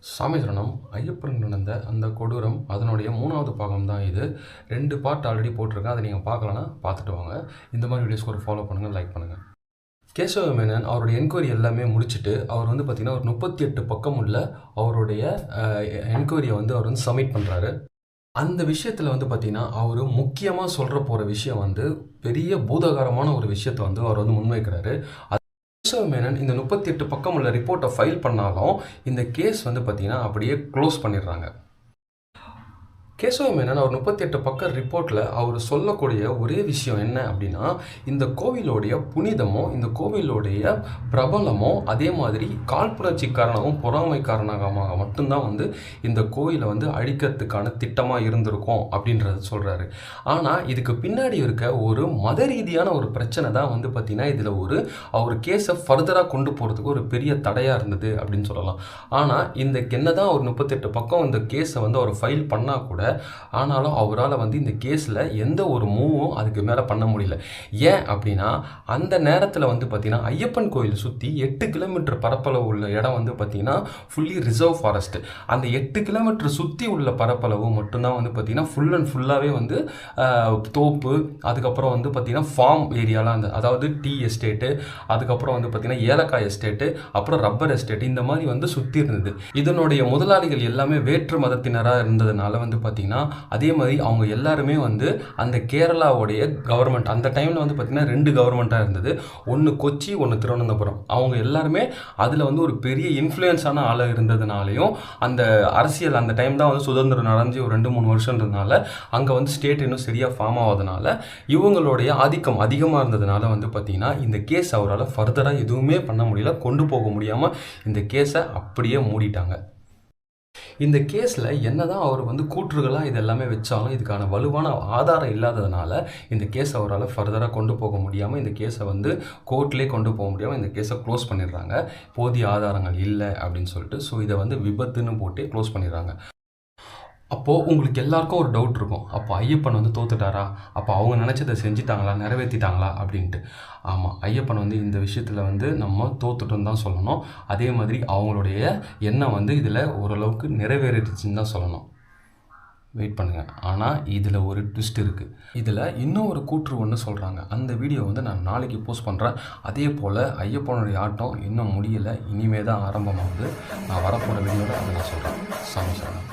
சாமி சரணம். ஐயப்பனுக்கு நடந்த அந்த கொடூரம் அதனுடைய 3வது பாகம் தான் இது. 2 பார்ட் ஆல்ரெடி போட்டிருக்கேன். அதை நீங்கள் பார்க்கலன்னா பார்த்துட்டு வாங்க. இந்த மாதிரி வீடியோஸ்க்கு ஒரு ஃபாலோ பண்ணுங்கள், லைக் பண்ணுங்கள். கேசவ மேனன் அவருடைய என்கொயரி எல்லாமே முடிச்சுட்டு அவர் வந்து பார்த்திங்கன்னா ஒரு 38 பக்கம் உள்ள அவருடைய என்கொயரியை வந்து அவர் வந்து சப்மிட் பண்ணுறாரு. அந்த விஷயத்தில் வந்து பார்த்திங்கன்னா அவர் முக்கியமாக சொல்கிற போகிற விஷயம் வந்து பெரிய பூதாகாரமான ஒரு விஷயத்தை வந்து அவர் வந்து முன்வைக்கிறாரு. கேசவ மேனன் இந்த 38 பக்கம் உள்ள ரிப்போர்ட்டை ஃபைல் பண்ணாலும் இந்த கேஸ் வந்து பார்த்திங்கன்னா அப்படியே க்ளோஸ் பண்ணிடுறாங்க. கேசவ மேனன் அவர் 38 பக்கம் ரிப்போர்ட்டில் அவர் சொல்லக்கூடிய ஒரே விஷயம் என்ன அப்படின்னா, இந்த கோவிலோடைய புனிதமோ இந்த கோவிலோடைய பிரபலமோ அதே மாதிரி காழ்ப்புணர்ச்சி காரணமும் பொறாமை காரணமாக மட்டும்தான் வந்து இந்த கோவிலை வந்து அழிக்கிறதுக்கான திட்டமாக இருந்திருக்கும் அப்படின்றத சொல்கிறாரு. ஆனால் இதுக்கு பின்னாடி இருக்க ஒரு மத ரீதியான ஒரு பிரச்சனை தான் வந்து பார்த்திங்கன்னா இதில் அவர் கேஸை ஃபர்தராக கொண்டு போகிறதுக்கு ஒரு பெரிய தடையாக இருந்தது அப்படின்னு சொல்லலாம். ஆனால் இந்த என்னதான் ஒரு 38 பக்கம் இந்த கேஸை வந்து அவர் ஃபைல் பண்ணால் கூட ஆனாலும் அவரால் வந்து இந்த கேஸில் எந்த ஒரு மூவும் அதுக்கு மேலே பண்ண முடியல. ஏன் அப்படின்னா அந்த நேரத்தில் வந்து பார்த்திங்கன்னா ஐயப்பன் கோயில் சுற்றி 8 கிலோமீட்டர் பரப்பளவு உள்ள இடம் வந்து பார்த்திங்கன்னா ஃபுல்லி ரிசர்வ் ஃபாரஸ்ட். அந்த 8 கிலோமீட்டர் சுற்றி உள்ள பரப்பளவு மட்டும்தான் வந்து பார்த்திங்கன்னா ஃபுல் அண்ட் ஃபுல்லாகவே வந்து தோப்பு, அதுக்கப்புறம் வந்து பார்த்திங்கன்னா ஃபார்ம் ஏரியாலாம் அதாவது டீ எஸ்டேட்டு, அதுக்கப்புறம் வந்து பார்த்திங்கன்னா ஏலக்காய் எஸ்டேட்டு, அப்புறம் ரப்பர் எஸ்டேட், இந்த மாதிரி வந்து சுற்றி இருந்தது. இதனுடைய முதலாளிகள் எல்லாமே வேற்று மதத்தினராக இருந்ததுனால வந்து பார்த்திங்கன்னா அதே மாதிரி அவங்க எல்லாருமே வந்து அந்த கேரளாவுடைய கவர்மெண்ட் அந்த டைமில் வந்து பார்த்திங்கன்னா 2 கவர்மெண்ட்டாக இருந்தது. ஒன்று கொச்சி, ஒன்று திருவனந்தபுரம். அவங்க எல்லாருமே அதில் வந்து ஒரு பெரிய இன்ஃப்ளூயன்ஸான ஆளாக இருந்ததுனாலையும் அந்த அரசியல் அந்த டைம் தான் வந்து சுதந்திரம் நடந்து ஒரு 2-3 வருஷன்றதுனால அங்கே வந்து ஸ்டேட் இன்னும் சரியாக ஃபார்ம் ஆகாதனால இவங்களுடைய ஆதிக்கம் அதிகமாக இருந்ததுனால வந்து பார்த்திங்கன்னா இந்த கேஸ் அவரால் ஃபர்தராக எதுவுமே பண்ண முடியல, கொண்டு போக முடியாமல் இந்த கேஸை அப்படியே மூடிட்டாங்க. இந்த கேஸில் என்ன தான் அவர் வந்து கூற்றுகளாக இது எல்லாமே வச்சாலும் இதுக்கான வலுவான ஆதாரம் இல்லாததுனால இந்த கேஸை அவரால் ஃபர்தராக கொண்டு போக முடியாமல் இந்த கேஸை வந்து கோர்ட்லேயே கொண்டு போக முடியாமல் இந்த கேஸை க்ளோஸ் பண்ணிடுறாங்க. போதிய ஆதாரங்கள் இல்லை அப்படின்னு சொல்லிட்டு. ஸோ இதை வந்து விபத்துன்னு போட்டு க்ளோஸ் பண்ணிடுறாங்க. அப்போது உங்களுக்கு எல்லாருக்கும் ஒரு டவுட் இருக்கும், அப்போ ஐயப்பன் வந்து தோத்துட்டாரா, அப்போ அவங்க நினச்சதை செஞ்சிட்டாங்களா, நிறைவேற்றிட்டாங்களா அப்படின்ட்டு. ஆமாம், ஐயப்பன் வந்து இந்த விஷயத்தில் வந்து நம்ம தோத்துட்டோன்னு தான் சொல்லணும். அதே மாதிரி அவங்களுடைய எண்ணம் வந்து இதில் ஓரளவுக்கு நிறைவேறிடுச்சுன்னு தான் சொல்லணும். வெயிட் பண்ணுங்கள். ஆனால் இதில் ஒரு ட்விஸ்ட் இருக்குது. இதில் இன்னும் ஒரு கூற்று ஒன்று சொல்கிறாங்க. அந்த வீடியோ வந்து நான் நாளைக்கு போஸ்ட் பண்ணுறேன். அதே போல் ஐயப்பனுடைய ஆட்டம் இன்னும் முடியலை, இனிமே தான் ஆரம்பமாகுது. நான் வரப்போகிற வீடியோவில் அதை நான் சொல்கிறேன். சாமி சரணம்.